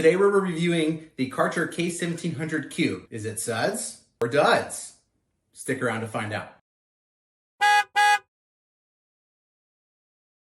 Today we're reviewing the Karcher K1700 Cube. Is it Suds or Duds? Stick around to find out.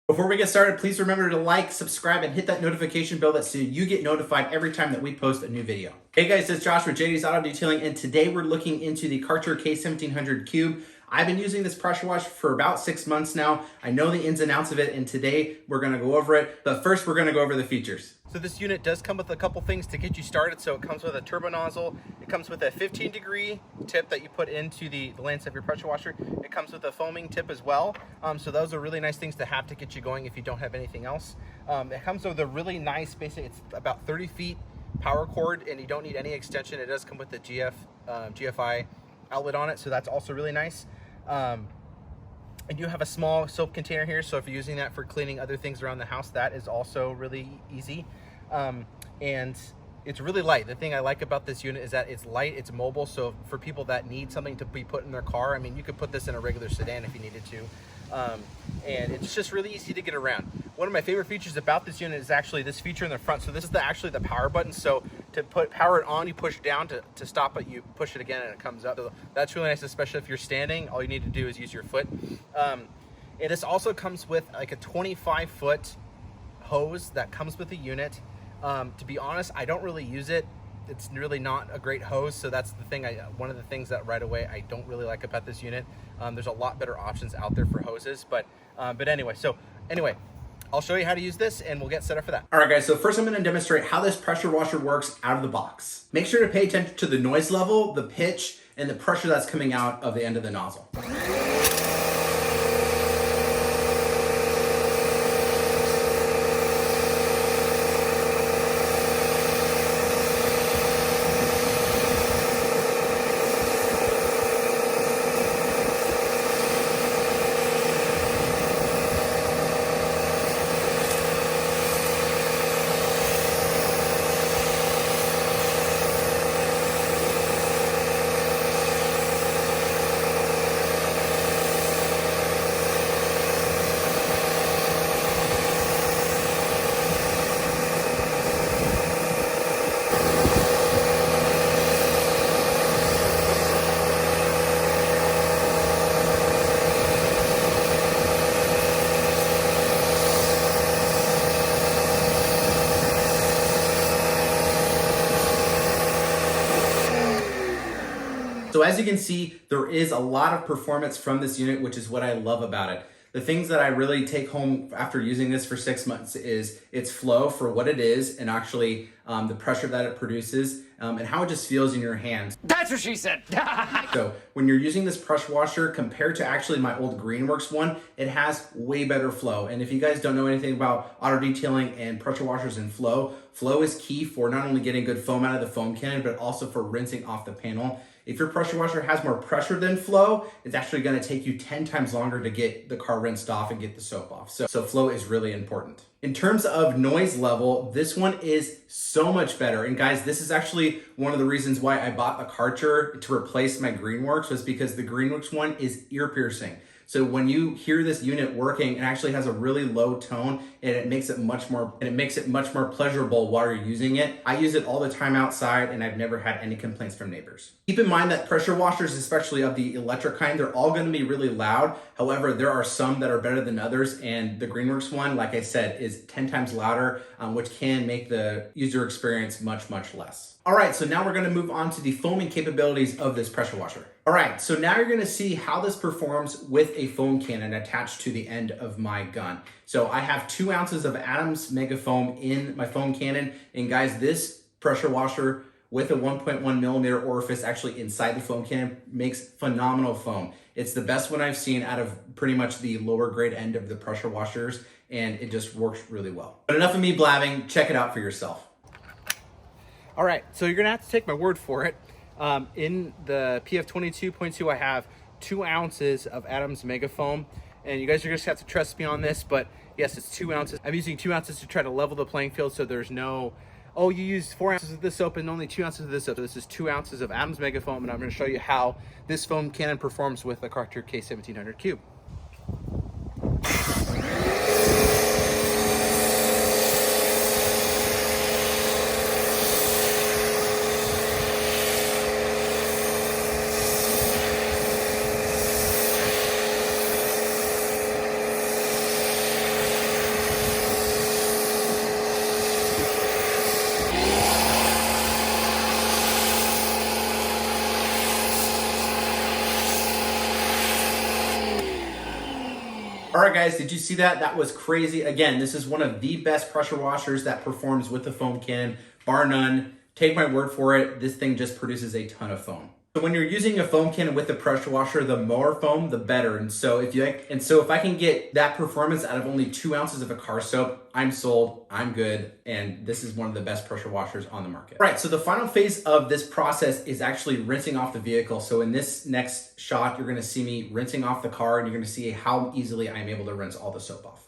Before we get started, please remember to like, subscribe, and hit that notification bell so you get notified every time that we post a new video. Hey guys, it's Josh with JD's Auto Detailing, and today we're looking into the Karcher K1700 Cube. I've been using this pressure washer for about 6 months now. I know the ins and outs of it, and today we're gonna go over it, but first we're gonna go over the features. So this unit does come with a couple things to get you started. So it comes with a turbo nozzle, it comes with a 15-degree tip that you put into the lens of your pressure washer. It comes with a foaming tip as well. So those are really nice things to have to get you going if you don't have anything else. It comes with a really nice, basically it's about 30 feet power cord, and you don't need any extension. It does come with the GFI outlet on it, so that's also really nice. I do have a small soap container here, so if you're using that for cleaning other things around the house, that is also really easy. And it's really light. The thing I like about this unit is that it's light, it's mobile, so for people that need something to be put in their car, I mean, you could put this in a regular sedan if you needed to. And it's just really easy to get around. One of my favorite features about this unit is actually this feature in the front. So this is actually the power button. So to power it on, you push down. To stop it, you push it again and it comes up. So that's really nice, especially if you're standing. All you need to do is use your foot. And this also comes with like a 25-foot hose that comes with the unit. To be honest, I don't really use it. It's really not a great hose, so that's the thing. One of the things that right away I don't really like about this unit. There's a lot better options out there for hoses, but anyway, I'll show you how to use this and we'll get set up for that. All right guys, so first I'm gonna demonstrate how this pressure washer works out of the box. Make sure to pay attention to the noise level, the pitch, and the pressure that's coming out of the end of the nozzle. So as you can see, there is a lot of performance from this unit, which is what I love about it. The things that I really take home after using this for 6 months is its flow for what it is, and actually the pressure that it produces, and how it just feels in your hands. That's what she said. So when you're using this pressure washer compared to actually my old Greenworks one, it has way better flow. And if you guys don't know anything about auto detailing and pressure washers and flow is key for not only getting good foam out of the foam cannon, but also for rinsing off the panel. If your pressure washer has more pressure than flow, it's actually gonna take you 10 times longer to get the car rinsed off and get the soap off. So flow is really important. In terms of noise level, this one is so much better. And guys, this is actually one of the reasons why I bought the Karcher to replace my Greenworks, was because the Greenworks one is ear piercing. So when you hear this unit working, it actually has a really low tone, and it makes it much more pleasurable while you're using it. I use it all the time outside, and I've never had any complaints from neighbors. Keep in mind that pressure washers, especially of the electric kind, they're all gonna be really loud. However, there are some that are better than others, and the Greenworks one, like I said, is 10 times louder, which can make the user experience much, much less. All right, so now we're gonna move on to the foaming capabilities of this pressure washer. All right, so now you're gonna see how this performs with a foam cannon attached to the end of my gun. So I have 2 ounces of Adams Mega Foam in my foam cannon, and guys, this pressure washer with a 1.1 millimeter orifice actually inside the foam cannon makes phenomenal foam. It's the best one I've seen out of pretty much the lower grade end of the pressure washers, and it just works really well. But enough of me blabbing, check it out for yourself. All right, so you're gonna have to take my word for it. In the PF22.2, I have 2 ounces of Adams Mega Foam, and you guys are just gonna have to trust me on this, but yes, it's 2 ounces. I'm using 2 ounces to try to level the playing field, so there's no, oh, you used 4 ounces of this soap and only 2 ounces of this soap. So this is 2 ounces of Adams Mega Foam, and I'm gonna show you how this foam cannon performs with the Karcher K1700 Cube. All right, guys, did you see that? That was crazy. Again, this is one of the best pressure washers that performs with the foam cannon, bar none. Take my word for it, this thing just produces a ton of foam. So when you're using a foam cannon with a pressure washer, the more foam, the better. And so if I can get that performance out of only 2 ounces of a car soap, I'm sold, I'm good, and this is one of the best pressure washers on the market. All right, so the final phase of this process is actually rinsing off the vehicle. So in this next shot, you're gonna see me rinsing off the car, and you're gonna see how easily I'm able to rinse all the soap off.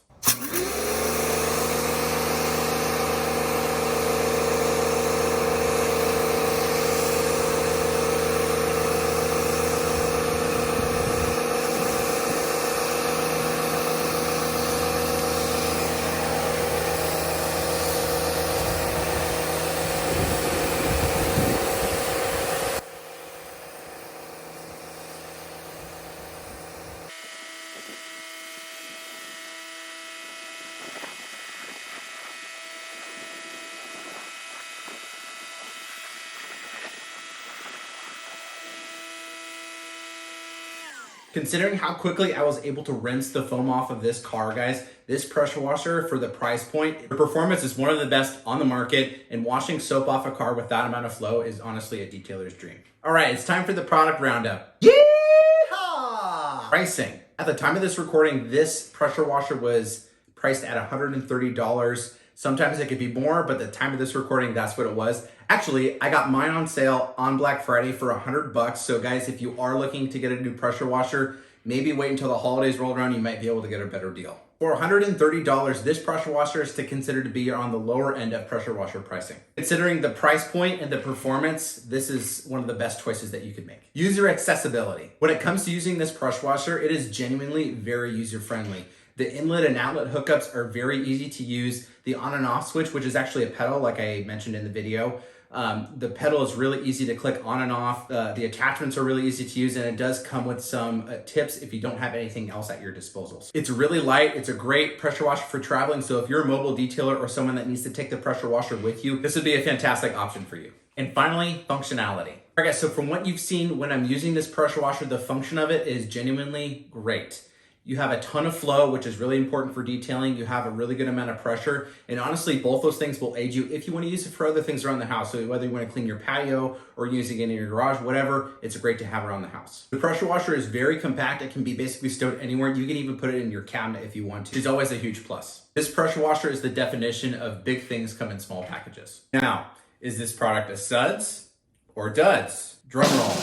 Considering how quickly I was able to rinse the foam off of this car, guys, this pressure washer for the price point, the performance is one of the best on the market, and washing soap off a car with that amount of flow is honestly a detailer's dream. All right, it's time for the product roundup. Yeehaw! Pricing. At the time of this recording, this pressure washer was priced at $130. Sometimes it could be more, but at the time of this recording, that's what it was. Actually, I got mine on sale on Black Friday for $100. So guys, if you are looking to get a new pressure washer, maybe wait until the holidays roll around, you might be able to get a better deal. For $130, this pressure washer is considered to be on the lower end of pressure washer pricing. Considering the price point and the performance, this is one of the best choices that you could make. User accessibility. When it comes to using this pressure washer, it is genuinely very user-friendly. The inlet and outlet hookups are very easy to use. The on and off switch, which is actually a pedal, like I mentioned in the video, the pedal is really easy to click on and off. The attachments are really easy to use, and it does come with some tips if you don't have anything else at your disposal. It's really light. It's a great pressure washer for traveling. So if you're a mobile detailer or someone that needs to take the pressure washer with you, this would be a fantastic option for you. And finally, functionality. All right, guys, so from what you've seen when I'm using this pressure washer, the function of it is genuinely great. You have a ton of flow, which is really important for detailing. You have a really good amount of pressure. And honestly, both those things will aid you if you want to use it for other things around the house. So whether you want to clean your patio or using it in your garage, whatever, it's great to have around the house. The pressure washer is very compact. It can be basically stowed anywhere. You can even put it in your cabinet if you want to, which is always a huge plus. This pressure washer is the definition of big things come in small packages. Now, is this product a Suds or Duds? Drum roll.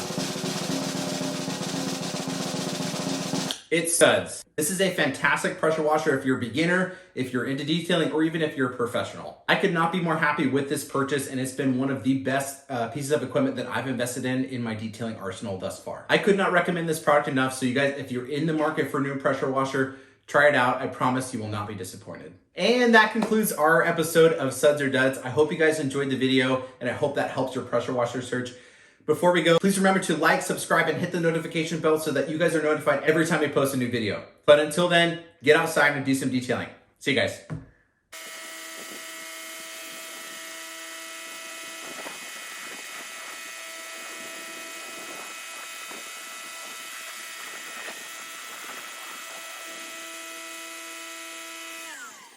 It's Suds. This is a fantastic pressure washer if you're a beginner, if you're into detailing, or even if you're a professional. I could not be more happy with this purchase, and it's been one of the best pieces of equipment that I've invested in my detailing arsenal thus far. I could not recommend this product enough, so you guys, if you're in the market for a new pressure washer, try it out. I promise you will not be disappointed. And that concludes our episode of Suds or Duds. I hope you guys enjoyed the video, and I hope that helps your pressure washer search. Before we go, please remember to like, subscribe, and hit the notification bell so that you guys are notified every time I post a new video. But until then, get outside and do some detailing. See you guys.